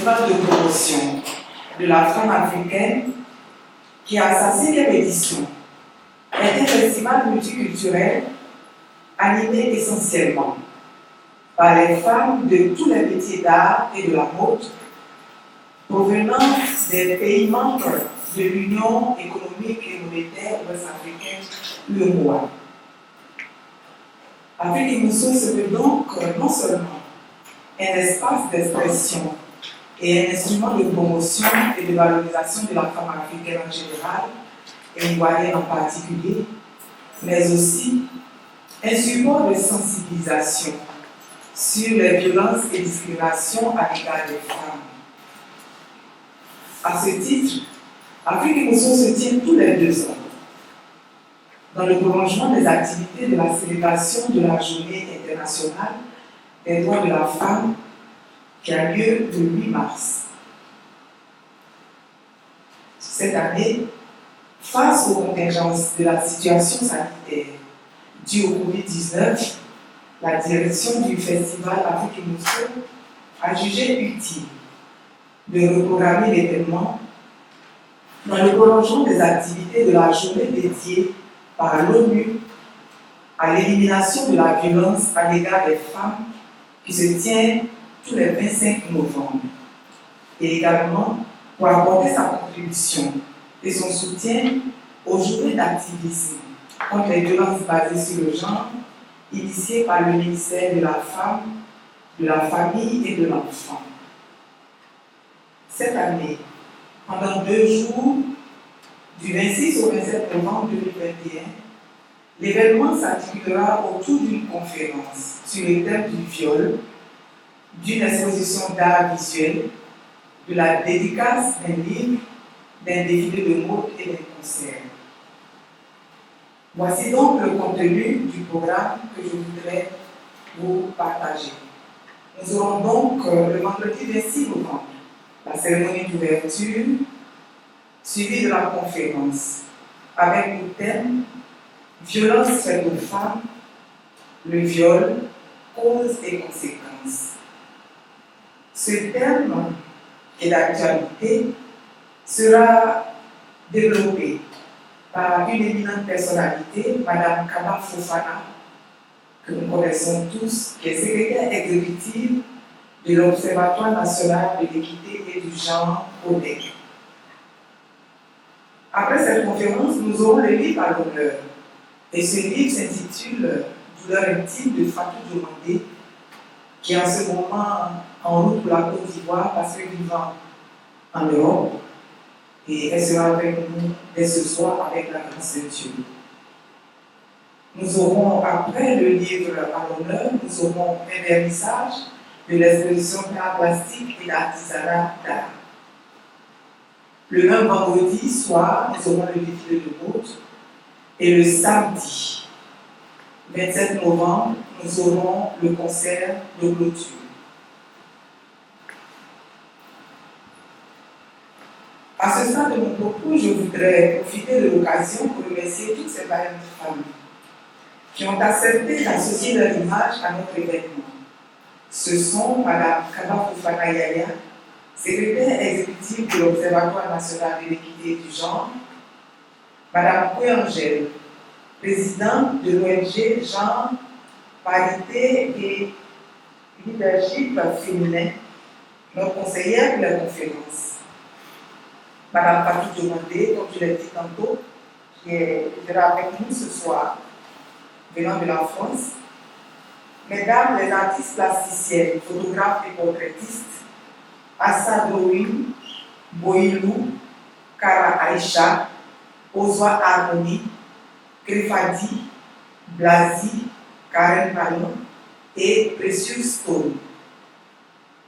festival de promotion de la femme africaine qui a sa 5e édition est un festival multiculturel animé essentiellement par les femmes de tous les métiers d'art et de la mode provenant des pays membres de l'Union économique et monétaire ouest-africaine, UEMOA. Afrique Mousso se veut donc non seulement un espace d'expression et un instrument de promotion et de valorisation de la femme africaine en général et ivoirienne en particulier, mais aussi un support de sensibilisation sur les violences et discriminations à l'égard des femmes. À ce titre, Afrique Mousso se tient tous les 2 ans dans le prolongement des activités de la célébration de la Journée internationale des droits de la femme qui a lieu le 8 mars. Cette année, face aux contingences de la situation sanitaire due au Covid-19, la direction du festival Afrique Mousso a jugé utile de reprogrammer l'événement dans le prolongement des activités de la journée dédiée par l'ONU à l'élimination de la violence à l'égard des femmes qui se tient tous les 25 novembre et également pour apporter sa contribution et son soutien aux journées d'activisme contre les violences basées sur le genre initiées par le ministère de la Femme, de la Famille et de l'Enfant. Cette année, pendant 2 jours, du 26 au 27 novembre 2021, l'événement s'articulera autour d'une conférence sur le thème du viol, d'une exposition d'art visuel, de la dédicace d'un livre, d'un défilé de mode et d'un concert. Voici donc le contenu du programme que je voudrais vous partager. Nous aurons donc le vendredi 26 novembre la cérémonie d'ouverture, suivie de la conférence, avec le thème « Violence faite aux femmes, le viol, causes et conséquences ». Ce thème, qui est d'actualité, sera développé par une éminente personnalité, Madame Kaba Fofana, que nous connaissons tous, qui est secrétaire exécutive de l'Observatoire national de l'équité et du genre ONEC. Après cette conférence, nous aurons le livre à l'honneur. Et ce livre s'intitule Douleur intime de Fatou Diomandé, qui est en ce moment en route pour la Côte d'Ivoire parce qu'elle vit en Europe. Et elle sera avec nous dès ce soir avec la grâce de Dieu. Nous aurons, après le livre à l'honneur, nous aurons un vernissage de l'exposition d'art plastique et d'artisanat d'art. Le même vendredi soir, nous aurons le défilé de mode. Et le samedi, 27 novembre, nous aurons le concert de clôture. À ce stade de mon propos, je voudrais profiter de l'occasion pour remercier toutes ces vaillantes femmes qui ont accepté d'associer leur image à notre événement. Ce sont Mme Kaba Fofana Yaya, secrétaire exécutive de l'Observatoire national de l'équité et du genre, Mme Koué Angèle, présidente de l'ONG Genre, Parité et Leadership féminin, notre conseillère pour la conférence. Mme Fatou Diomandé, comme je l'ai dit tantôt, qui sera avec nous ce soir, venant de la France. Mesdames les artistes plasticiennes, photographes et portraitistes, Assa Dowin, Boilou, Kara Aïcha, Ozwa Harmonie, Krefadi, Blasi, Karen Malon et Precious Stone.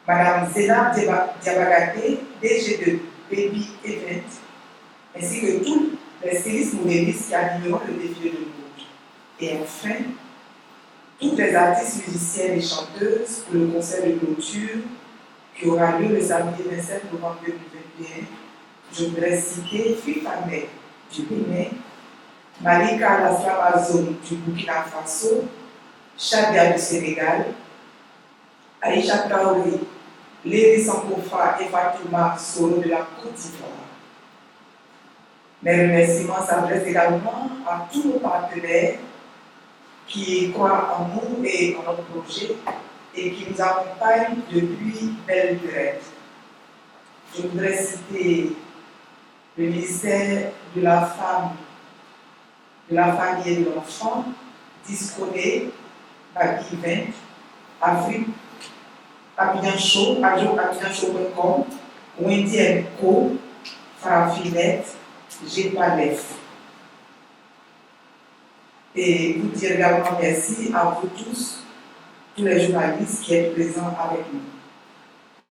Madame Zénab Diabagate, DG de Baby Event, ainsi que tous les stylistes modélistes qui animeront le défilé de mode. Et enfin, toutes les artistes musiciennes et chanteuses pour le concert de clôture qui aura lieu le samedi 27 novembre 2021. Je voudrais citer Fifane du Bénin, Malika Laslamazone du Burkina Faso, Chadia du Sénégal, Aïcha Traoré Léry Sankofa et Fatouma Soro de la Côte d'Ivoire. Mes remerciements s'adressent également à tous nos partenaires qui croient en nous et en notre projet et qui nous accompagnent depuis belle lurette. Je voudrais citer le ministère de la Femme, de la Famille et de l'Enfant, Disconé, Bagui 20, Afrique, Abidjan Show, abidjanshow.com, Wendy & Co, Farafinet, GPALEF. Et vous dire également merci à vous tous les journalistes qui êtes présents avec nous.